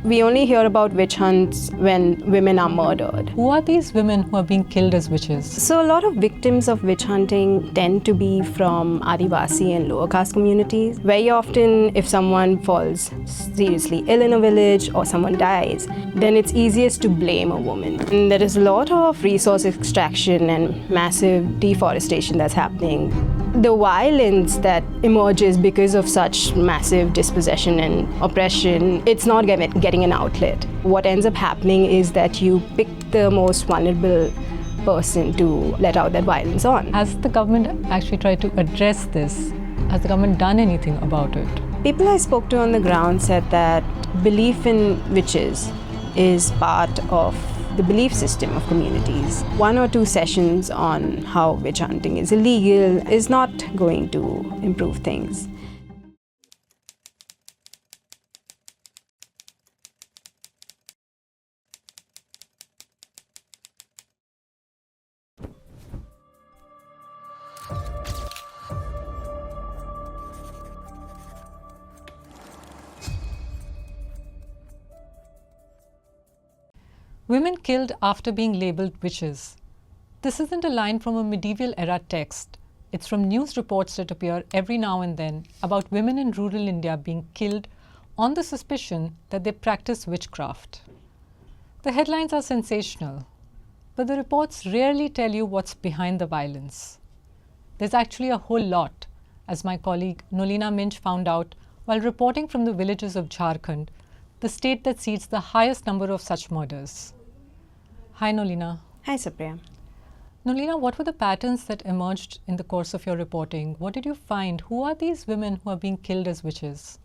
We only hear about witch hunts when women are murdered. Who are these women who are being killed as witches? So a lot of victims of witch hunting tend to be from Adivasi and lower caste communities. Very often, if someone falls seriously ill in a village or someone dies, then it's easiest to blame a woman. And there is a lot of resource extraction and massive deforestation that's happening. The violence that emerges because of such massive dispossession and oppression, it's not getting an outlet. What ends up happening is that you pick the most vulnerable person to let out that violence on. Has the government actually tried to address this? Has the government done anything about it? People I spoke to on the ground said that belief in witches is part of the belief system of communities. 1 or 2 sessions on how witch hunting is illegal is not going to improve things. Women killed after being labelled witches. This isn't a line from a medieval era text. It's from news reports that appear every now and then about women in rural India being killed on the suspicion that they practice witchcraft. The headlines are sensational, but the reports rarely tell you what's behind the violence. There's actually a whole lot, as my colleague Nolina Minj found out while reporting from the villages of Jharkhand, the state that sees the highest number of such murders. Hi Nolina. Hi Supriya. Nolina, what were the patterns that emerged in the course of your reporting? What did you find? Who are these women who are being killed as witches?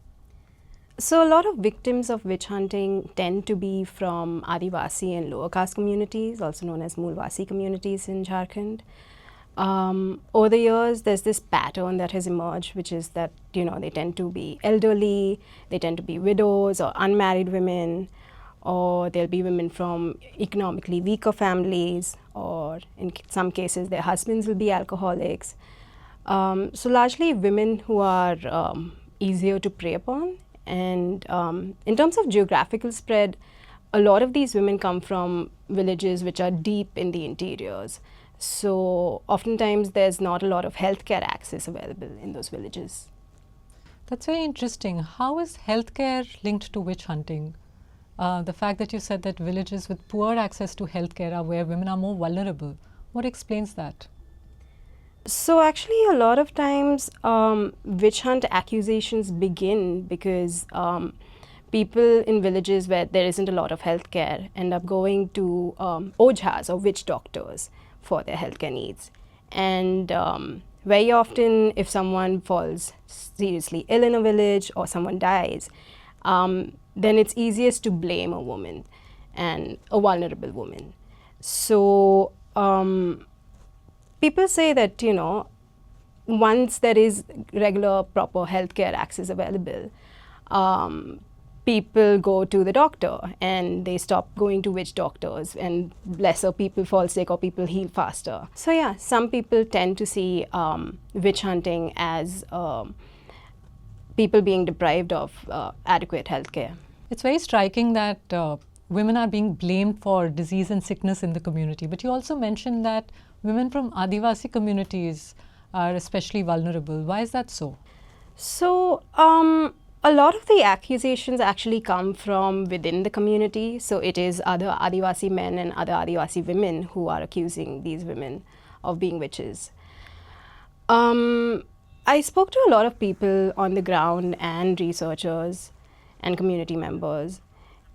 So a lot of victims of witch hunting tend to be from Adivasi and lower caste communities, also known as Mulwasi communities in Jharkhand. Over the years, there's this pattern that has emerged, which is that, they tend to be elderly, they tend to be widows or unmarried women, or there'll be women from economically weaker families, or in some cases, their husbands will be alcoholics. So largely women who are easier to prey upon. And in terms of geographical spread, a lot of these women come from villages which are deep in the interiors. So oftentimes there's not a lot of healthcare access available in those villages. That's very interesting. How is healthcare linked to witch hunting? The fact that you said that villages with poor access to healthcare are where women are more vulnerable. What explains that? So actually a lot of times witch hunt accusations begin because people in villages where there isn't a lot of healthcare end up going to ojhas or witch doctors for their healthcare needs. And very often if someone falls seriously ill in a village or someone dies, then it's easiest to blame a woman and a vulnerable woman. So people say that, once there is regular, proper healthcare access available, people go to the doctor and they stop going to witch doctors, and lesser people fall sick or people heal faster. So yeah, some people tend to see witch hunting as people being deprived of adequate healthcare. It's very striking that women are being blamed for disease and sickness in the community, but you also mentioned that women from Adivasi communities are especially vulnerable. Why is that so? So a lot of the accusations actually come from within the community. So it is other Adivasi men and other Adivasi women who are accusing these women of being witches. I spoke to a lot of people on the ground and researchers and community members.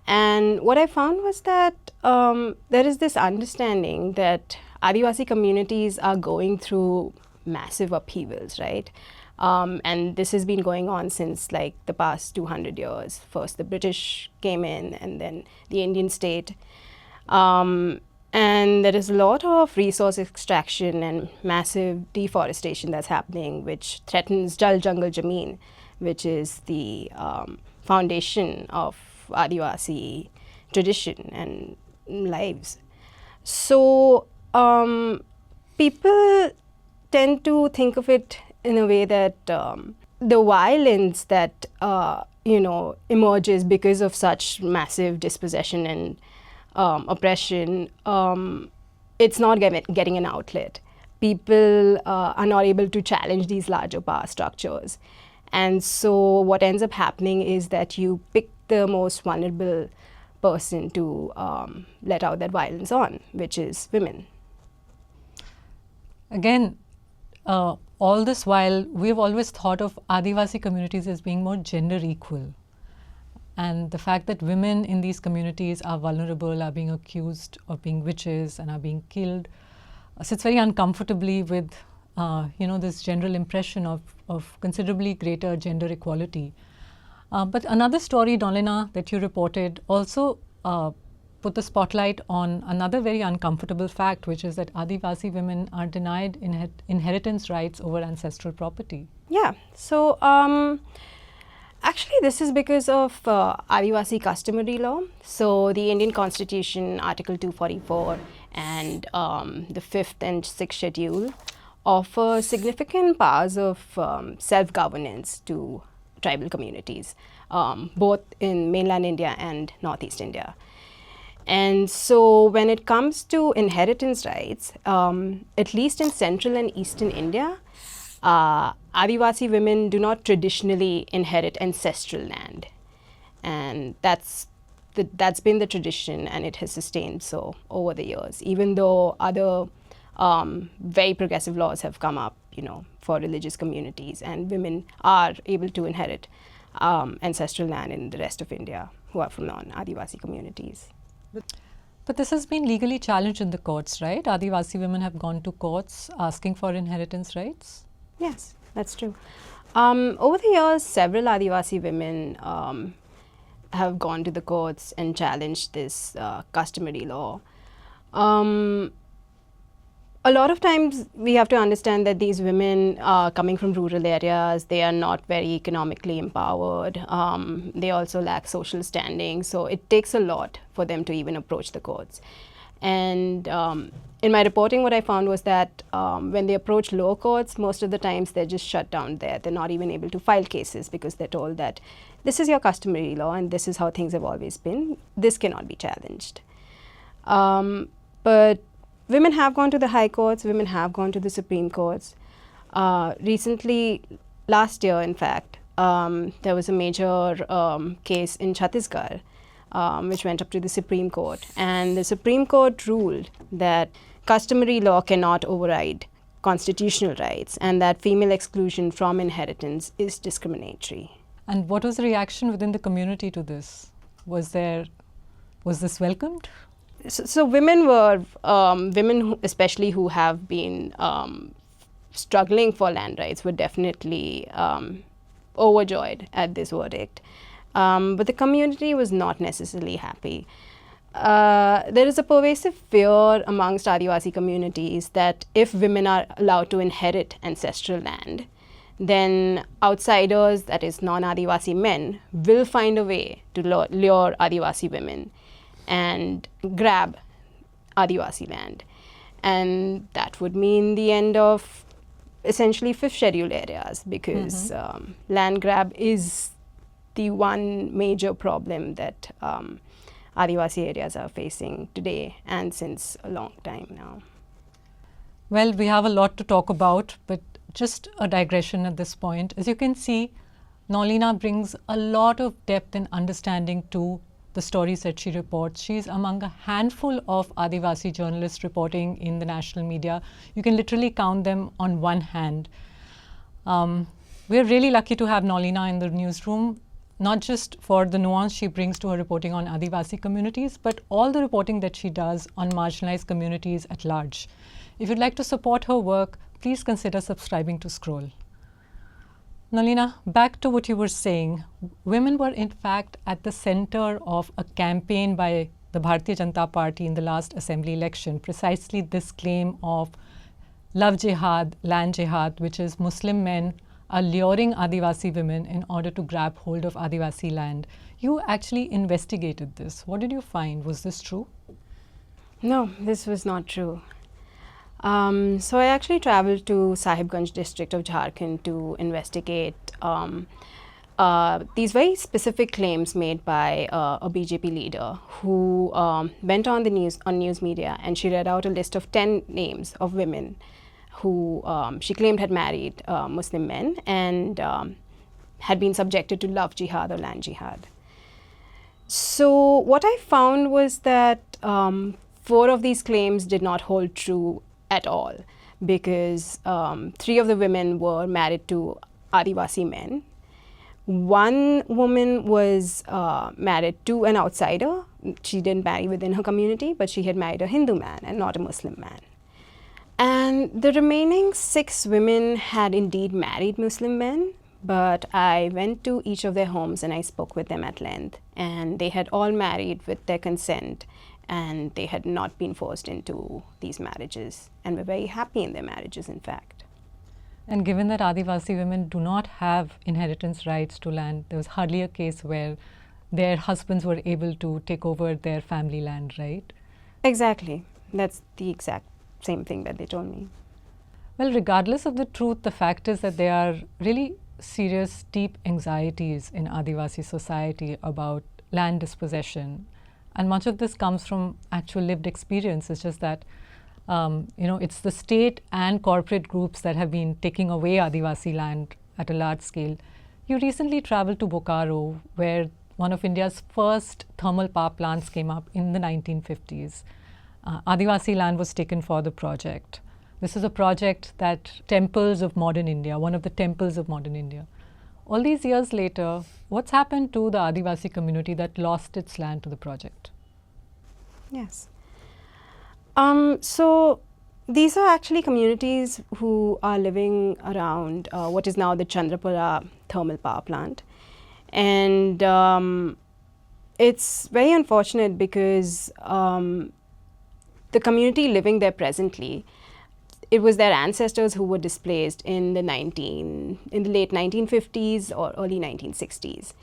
And what I found was that there is this understanding that Adivasi communities are going through massive upheavals, right? And this has been going on since like the past 200 years. First the British came in and then the Indian state. And there is a lot of resource extraction and massive deforestation that's happening, which threatens Jal Jungle Jameen, which is the foundation of Adivasi tradition and lives. So people tend to think of it in a way that the violence that emerges because of such massive dispossession and oppression, it's not getting an outlet. People are not able to challenge these larger power structures. And so what ends up happening is that you pick the most vulnerable person to let out that violence on, which is women. Again, all this while, we've always thought of Adivasi communities as being more gender equal. And the fact that women in these communities are vulnerable, are being accused of being witches and are being killed, sits very uncomfortably with this general impression of considerably greater gender equality. But another story, Nolina, that you reported also put the spotlight on another very uncomfortable fact, which is that Adivasi women are denied inheritance rights over ancestral property. Yeah. So actually, this is because of Adivasi customary law. So the Indian Constitution, Article 244 and the 5th and 6th schedule offer significant powers of self-governance to tribal communities, both in mainland India and Northeast India. And so when it comes to inheritance rights, at least in central and eastern India, Adivasi women do not traditionally inherit ancestral land. And that's been the tradition, and it has sustained so over the years, even though other very progressive laws have come up, for religious communities, and women are able to inherit ancestral land in the rest of India who are from non-Adivasi communities. But this has been legally challenged in the courts, right? Adivasi women have gone to courts asking for inheritance rights? Yes, that's true. Over the years, several Adivasi women have gone to the courts and challenged this customary law. A lot of times we have to understand that these women coming from rural areas, they are not very economically empowered. They also lack social standing. So it takes a lot for them to even approach the courts. And in my reporting, what I found was that when they approach lower courts, most of the times they're just shut down there. They're not even able to file cases because they're told that this is your customary law and this is how things have always been. This cannot be challenged. But women have gone to the high courts, women have gone to the Supreme Courts. Recently, last year in fact, there was a major case in Chhattisgarh which went up to the Supreme Court. And the Supreme Court ruled that customary law cannot override constitutional rights and that female exclusion from inheritance is discriminatory. And what was the reaction within the community to this? Was this welcomed? So women were, especially who have been struggling for land rights, were definitely overjoyed at this verdict. But the community was not necessarily happy. There is a pervasive fear amongst Adivasi communities that if women are allowed to inherit ancestral land, then outsiders, that is non-Adivasi men, will find a way to lure Adivasi women and grab Adivasi land. And that would mean the end of essentially 5th schedule areas, because land grab is the one major problem that Adivasi areas are facing today and since a long time now. Well, we have a lot to talk about, but just a digression at this point. As you can see, Nolina brings a lot of depth and understanding to the stories that she reports. She's among a handful of Adivasi journalists reporting in the national media. You can literally count them on one hand. We're really lucky to have Nolina in the newsroom, not just for the nuance she brings to her reporting on Adivasi communities, but all the reporting that she does on marginalized communities at large. If you'd like to support her work, please consider subscribing to Scroll. Nolina, back to what you were saying. Women were in fact at the center of a campaign by the Bharatiya Janata Party in the last assembly election, precisely this claim of love jihad, land jihad, which is Muslim men are luring Adivasi women in order to grab hold of Adivasi land. You actually investigated this. What did you find? Was this true? No, this was not true. So I actually traveled to Sahibganj district of Jharkhand to investigate these very specific claims made by a BJP leader who went on the news media, and she read out a list of 10 names of women who she claimed had married Muslim men and had been subjected to love jihad or land jihad. So what I found was that 4 of these claims did not hold true at all, because 3 of the women were married to Adivasi men. One woman was married to an outsider. She didn't marry within her community, but she had married a Hindu man and not a Muslim man. And the remaining 6 women had indeed married Muslim men, but I went to each of their homes and I spoke with them at length. And they had all married with their consent, and they had not been forced into these marriages and were very happy in their marriages, in fact. And given that Adivasi women do not have inheritance rights to land, there was hardly a case where their husbands were able to take over their family land, right? Exactly. That's the exact same thing that they told me. Well, regardless of the truth, the fact is that there are really serious, deep anxieties in Adivasi society about land dispossession. And much of this comes from actual lived experience. It's just that it's the state and corporate groups that have been taking away Adivasi land at a large scale. You recently traveled to Bokaro, where one of India's first thermal power plants came up in the 1950s. Adivasi land was taken for the project. This is a project that temples of modern India, one of the temples of modern India. All these years later, what's happened to the Adivasi community that lost its land to the project? Yes. So these are actually communities who are living around what is now the Chandrapura thermal power plant. And it's very unfortunate because the community living there presently, it was their ancestors who were displaced in the late 1950s or early 1960s.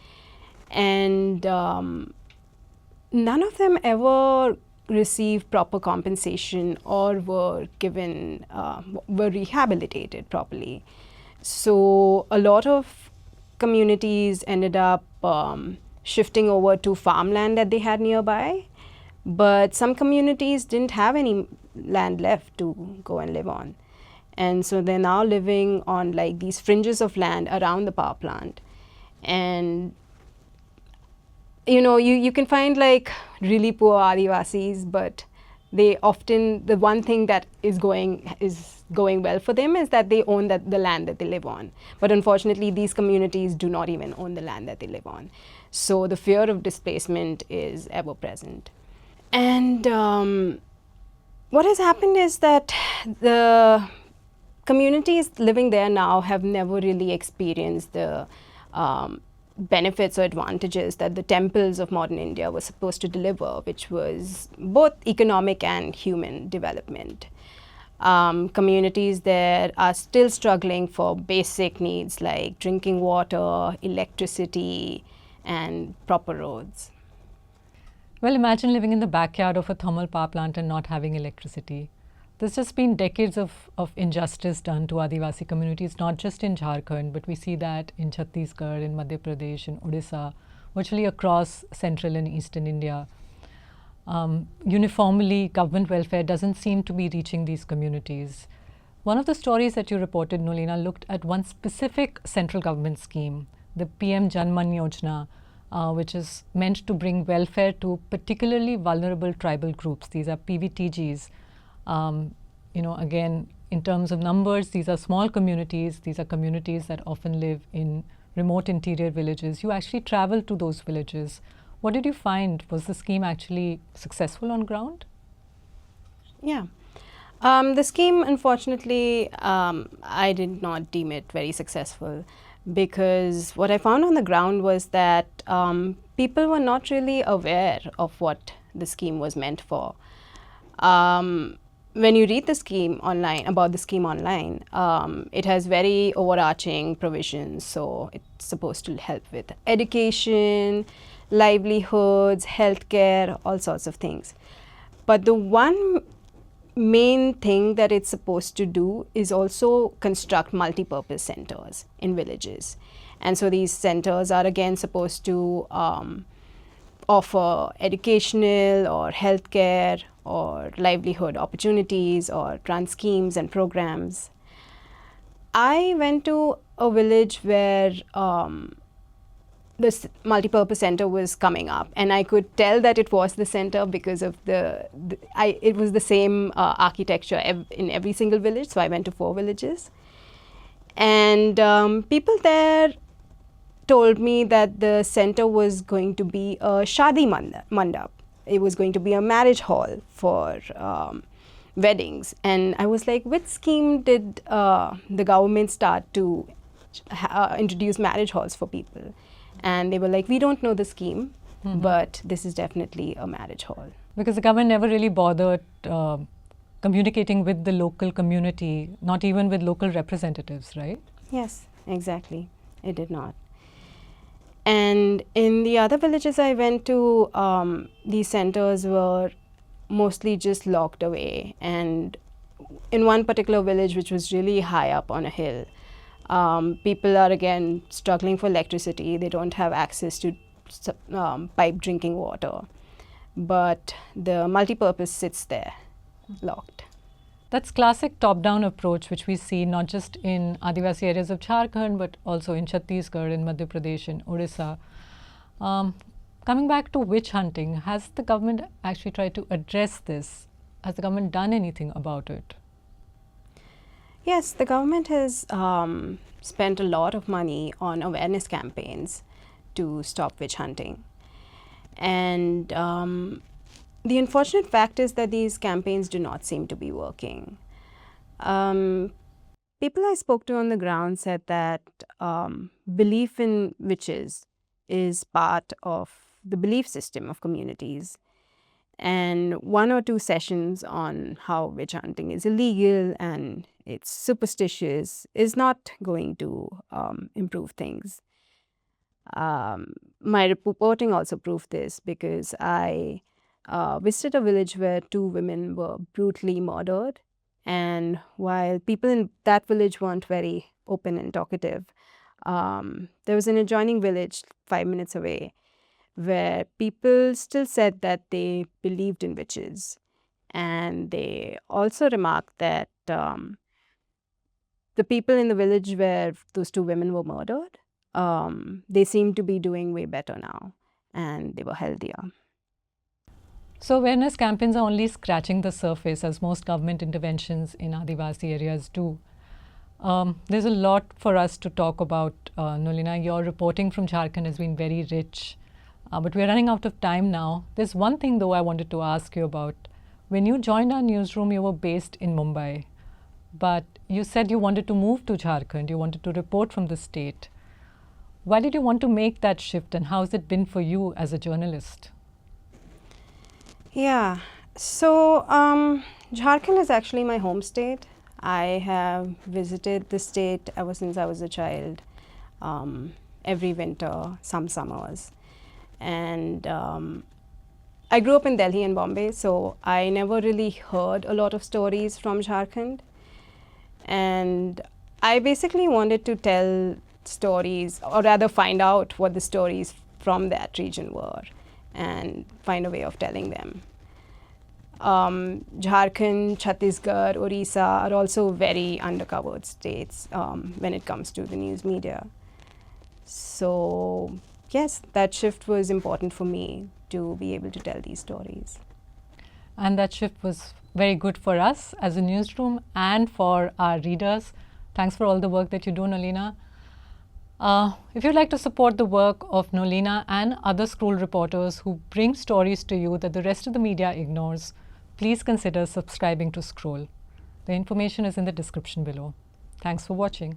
And none of them ever received proper compensation or were rehabilitated properly. So a lot of communities ended up shifting over to farmland that they had nearby, but some communities didn't have any land left to go and live on. And so they're now living on like these fringes of land around the power plant. And you can find like really poor Adivasis, but they often, the one thing that is going well for them is that they own the land that they live on. But unfortunately, these communities do not even own the land that they live on. So the fear of displacement is ever present. And what has happened is that the communities living there now have never really experienced the benefits or advantages that the temples of modern India were supposed to deliver, which was both economic and human development. Communities there are still struggling for basic needs like drinking water, electricity, and proper roads. Well, imagine living in the backyard of a thermal power plant and not having electricity. There's just been decades of injustice done to Adivasi communities, not just in Jharkhand, but we see that in Chhattisgarh, in Madhya Pradesh, in Odisha, virtually across central and eastern India. Uniformly, government welfare doesn't seem to be reaching these communities. One of the stories that you reported, Nolina, looked at one specific central government scheme, the PM Jan Man Yojana, which is meant to bring welfare to particularly vulnerable tribal groups. These are PVTGs. Again, in terms of numbers, these are small communities. These are communities that often live in remote interior villages. You actually traveled to those villages. What did you find? Was the scheme actually successful on ground? Yeah. The scheme, unfortunately, I did not deem it very successful, because what I found on the ground was that people were not really aware of what the scheme was meant for. When you read the scheme online, it has very overarching provisions. So it's supposed to help with education, livelihoods, healthcare, all sorts of things. But the one main thing that it's supposed to do is also construct multi-purpose centers in villages. And so these centers are again supposed to offer educational or healthcare or livelihood opportunities or run schemes and programs. I went to a village where this multi-purpose center was coming up, and I could tell that it was the center because of it was the same architecture in every single village. So I went to 4 villages, and people there told me that the center was going to be a shadi mandap. It was going to be a marriage hall for weddings. And I was like, which scheme did the government start to introduce marriage halls for people? And they were like, we don't know the scheme, but this is definitely a marriage hall. Because the government never really bothered communicating with the local community, not even with local representatives, right? Yes, exactly. It did not. And in the other villages I went to, these centers were mostly just locked away. And in one particular village, which was really high up on a hill, people are again struggling for electricity. They don't have access to pipe drinking water. But the multi-purpose sits there, locked. That's classic top-down approach, which we see not just in Adivasi areas of Jharkhand, but also in Chhattisgarh, in Madhya Pradesh, in Odisha. Coming back to witch hunting, has the government actually tried to address this? Has the government done anything about it? Yes, the government has spent a lot of money on awareness campaigns to stop witch hunting. And the unfortunate fact is that these campaigns do not seem to be working. People I spoke to on the ground said that belief in witches is part of the belief system of communities. And 1 or 2 sessions on how witch hunting is illegal and it's superstitious is not going to improve things. My reporting also proved this because I visited a village where 2 women were brutally murdered. And while people in that village weren't very open and talkative, there was an adjoining village 5 minutes away where people still said that they believed in witches. And they also remarked that the people in the village where those 2 women were murdered, they seemed to be doing way better now, and they were healthier. So awareness campaigns are only scratching the surface, as most government interventions in Adivasi areas do. There's a lot for us to talk about, Nolina. Your reporting from Jharkhand has been very rich, but we're running out of time now. There's one thing, though, I wanted to ask you about. When you joined our newsroom, you were based in Mumbai, but you said you wanted to move to Jharkhand. You wanted to report from the state. Why did you want to make that shift, and how has it been for you as a journalist? Yeah, so Jharkhand is actually my home state. I have visited the state ever since I was a child, every winter, some summers. And I grew up in Delhi and Bombay, so I never really heard a lot of stories from Jharkhand. And I basically wanted to tell stories, or rather find out what the stories from that region were and find a way of telling them. Jharkhand, Chhattisgarh, Orissa are also very undercovered states when it comes to the news media. So yes, that shift was important for me to be able to tell these stories. And that shift was very good for us as a newsroom and for our readers. Thanks for all the work that you do, Nolina. If you'd like to support the work of Nolina and other Scroll reporters who bring stories to you that the rest of the media ignores, please consider subscribing to Scroll. The information is in the description below. Thanks for watching.